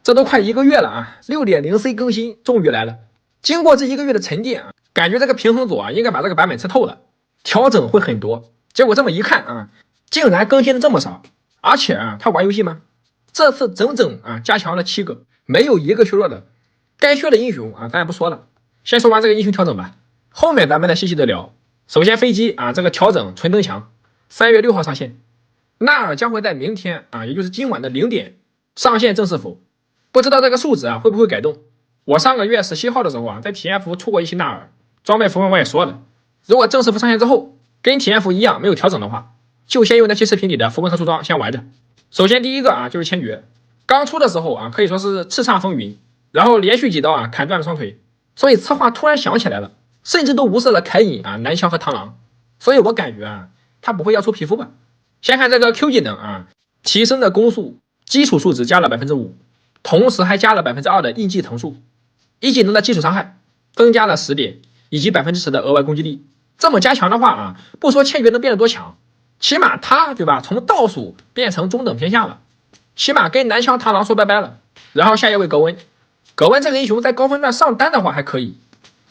这都快1个月了啊 ，6.0C 更新终于来了。经过这1个月的沉淀啊，感觉这个平衡组啊应该把这个版本吃透了，调整会很多。结果这么一看啊，竟然更新的这么少，而且啊，他玩游戏吗？这次整整啊加强了7个，没有一个削弱的。该削的英雄啊，咱也不说了，先说完这个英雄调整吧，后面咱们再细细的聊。首先飞机啊，这个调整纯增强，3月6号上线，纳尔将会在明天啊，也就是今晚的0点上线正式服。不知道这个数值啊会不会改动？我上个月17号的时候啊，在体验服出过一期纳尔装备服我也说了，如果正式服上线之后跟体验服一样没有调整的话，就先用那期视频里的符文特殊装先玩着。首先第一个啊就是千珏，刚出的时候啊可以说是叱咤风云，然后连续几刀啊砍断了双腿，所以策划突然想起来了，甚至都无视了凯隐啊、南湘和螳螂，所以我感觉啊他不会要出皮肤吧。先看这个 Q 技能啊，提升的攻速基础数值加了 5%， 同时还加了 2% 的印记腾数，一技能的基础伤害增加了10点，以及 10% 的额外攻击力。这么加强的话啊，不说千珏能变得多强，起码他对吧，从倒数变成中等偏下了，起码跟南湘螳螂说拜拜了。然后下一位格温，格温这个英雄在高分段上单的话还可以，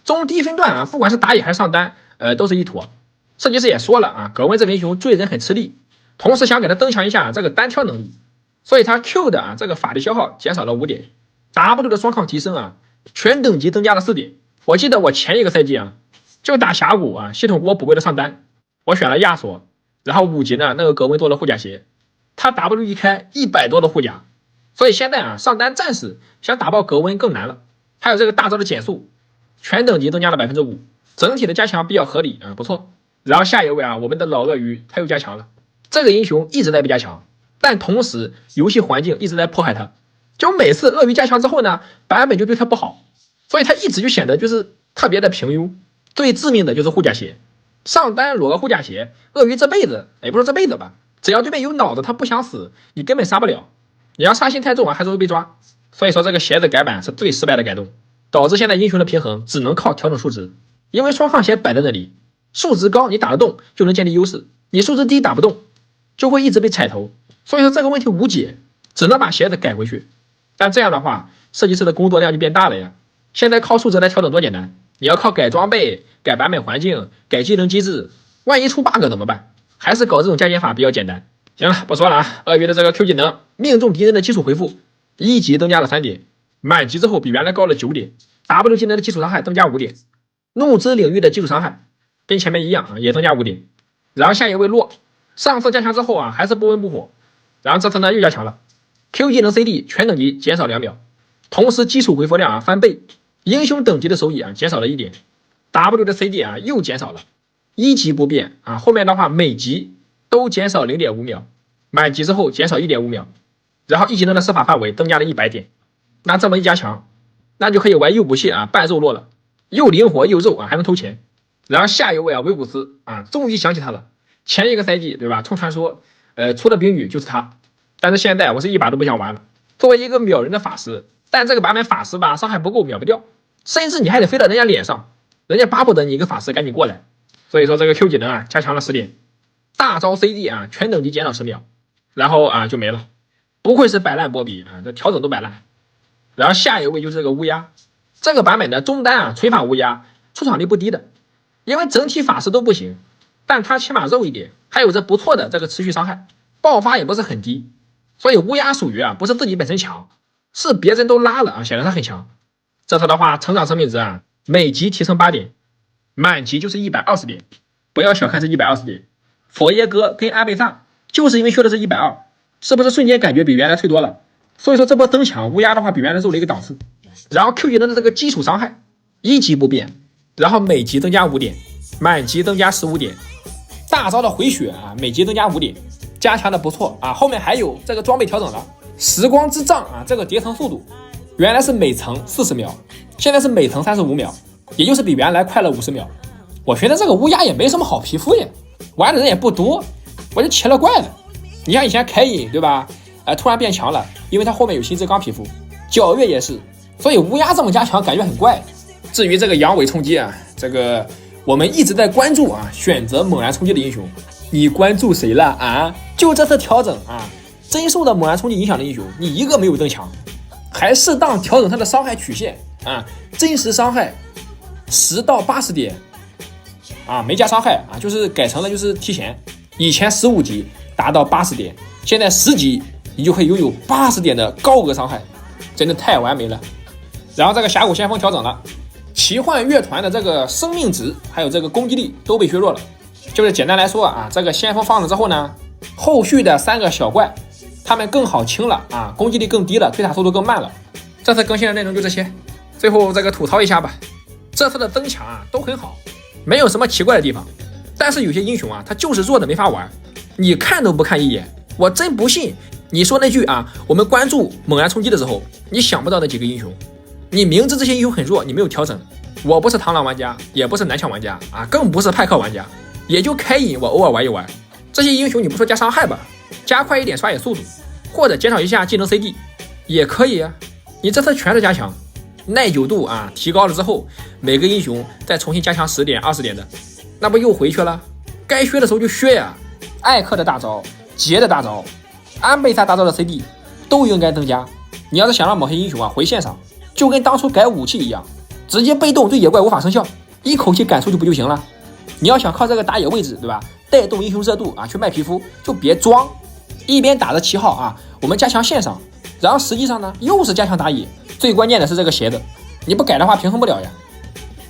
中低分段啊，不管是打野还是上单，都是一坨。设计师也说了啊，格温这个英雄追人很吃力，同时想给他增强一下这个单挑能力，所以他 Q 的啊这个法力消耗减少了5点 ，W 的双抗提升啊，全等级增加了4点。我记得我前一个赛季啊，就打峡谷啊，系统给我补位的上单，我选了亚索，然后5级呢那个格温多了护甲鞋，他 W 一开100多的护甲，所以现在啊上单暂时想打爆格温更难了。还有这个大招的减速，全等级增加了 5%， 整体的加强比较合理啊，不错。然后下一位啊，我们的老鳄鱼他又加强了，这个英雄一直在被加强，但同时游戏环境一直在迫害他，就每次鳄鱼加强之后呢，版本就对他不好，所以他一直就显得就是特别的平庸。最致命的就是护甲鞋，上单裸个护甲鞋，鳄鱼这辈子也不是这辈子吧，只要对面有脑子他不想死，你根本杀不了，你要杀心太重啊，还是会被抓。所以说这个鞋子改版是最失败的改动，导致现在英雄的平衡只能靠调整数值，因为双抗鞋摆在那里，数值高你打得动就能建立优势，你数值低打不动就会一直被踩头，所以说这个问题无解，只能把鞋子改回去。但这样的话设计师的工作量就变大了呀，现在靠数值来调整多简单，你要靠改装备、改版本环境、改技能机制，万一出 bug 怎么办？还是搞这种加减法比较简单。行了，不说了啊，鳄鱼的这个 Q 技能命中敌人的基础回复1级增加了3点，满级之后比原来高了9点， W 技能的基础伤害增加5点，怒之领域的基础伤害跟前面一样啊，也增加5点。然后下一位洛，上次加强之后啊还是不温不火，然后这次呢又加强了 Q 技能 CD 全等级减少2秒，同时基础回复量啊翻倍，英雄等级的收益啊减少了1点， W 的 CD 啊又减少了，1级不变啊，后面的话每级都减少 0.5 秒，满级之后减少 1.5 秒，然后一技能的施法范围增加了100点。那这么一加强，那就可以玩又补血啊半肉洛了，又灵活又肉啊，还能偷钱。然后下一位啊维古斯啊，终于想起他了，前一个赛季对吧，冲传说出的冰雨就是他，但是现在我是一把都不想玩了。作为一个秒人的法师，但这个版本法师吧伤害不够秒不掉，甚至你还得飞到人家脸上，人家巴不得你一个法师赶紧过来。所以说这个 Q 技能啊加强了10点，大招 CD 啊全等级减少10秒，然后啊就没了。不愧是摆烂波比啊，这调整都摆烂。然后下一位就是这个乌鸦，这个版本的中单啊锤法乌鸦出场率不低的，因为整体法师都不行，但他起码肉一点，还有着不错的这个持续伤害，爆发也不是很低，所以乌鸦属于啊不是自己本身强，是别人都拉了啊显得他很强。这次的话成长生命值啊每级提升8点，满级就是120点，不要小看这120点。佛耶哥跟阿贝萨就是因为修的是120，是不是瞬间感觉比原来脆多了？所以说这波增强乌鸦的话比原来肉了一个档次。然后 Q 技能的这个基础伤害1级不变，然后每级增加5点，满级增加15点，大招的回血啊每级增加5点，加强的不错啊。后面还有这个装备调整了，时光之杖啊这个叠层速度原来是每层40秒，现在是每层35秒，也就是比原来快了50秒。我觉得这个乌鸦也没什么好皮肤呀，玩的人也不多，我就奇了怪了。你像以前凯隐对吧，突然变强了，因为他后面有新之钢皮肤，皎月也是，所以乌鸦这么加强感觉很怪。至于这个阳痿冲击啊，这个我们一直在关注啊，选择猛然冲击的英雄，你关注谁了啊？就这次调整啊，帧数的猛然冲击影响的英雄，你一个没有增强。还适当调整它的伤害曲线啊，真实伤害10到80点啊，没加伤害啊，就是改成了就是提前，以前15级达到80点，现在10级你就可以拥有80点的高额伤害，真的太完美了。然后这个峡谷先锋调整了，奇幻乐团的这个生命值还有这个攻击力都被削弱了。就是简单来说啊，这个先锋放了之后呢，后续的3个小怪他们更好清了啊，攻击力更低了，推塔速度更慢了。这次更新的内容就这些，最后这个吐槽一下吧，这次的增强啊都很好，没有什么奇怪的地方，但是有些英雄啊他就是弱的没法玩，你看都不看一眼，我真不信你说那句啊，我们关注猛然冲击的时候你想不到那几个英雄，你明知这些英雄很弱，你没有调整。我不是螳螂玩家，也不是南墙玩家啊，更不是派克玩家，也就开瘾我偶尔玩一玩。这些英雄你不说加伤害吧，加快一点刷野速度，或者减少一下技能 CD 也可以啊。你这次全是加强，耐久度啊提高了之后，每个英雄再重新加强10点20点的，那不又回去了？该削的时候就削呀。艾克的大招、杰的大招、安贝萨大招的 CD 都应该增加。你要是想让某些英雄啊回线上，就跟当初改武器一样，直接被动对野怪无法生效，一口气赶出去不就行了？你要想靠这个打野位置，对吧？带动英雄热度啊，去卖皮肤，就别装，一边打着旗号啊，我们加强线上，然后实际上呢又是加强打野。最关键的是这个鞋子，你不改的话平衡不了呀。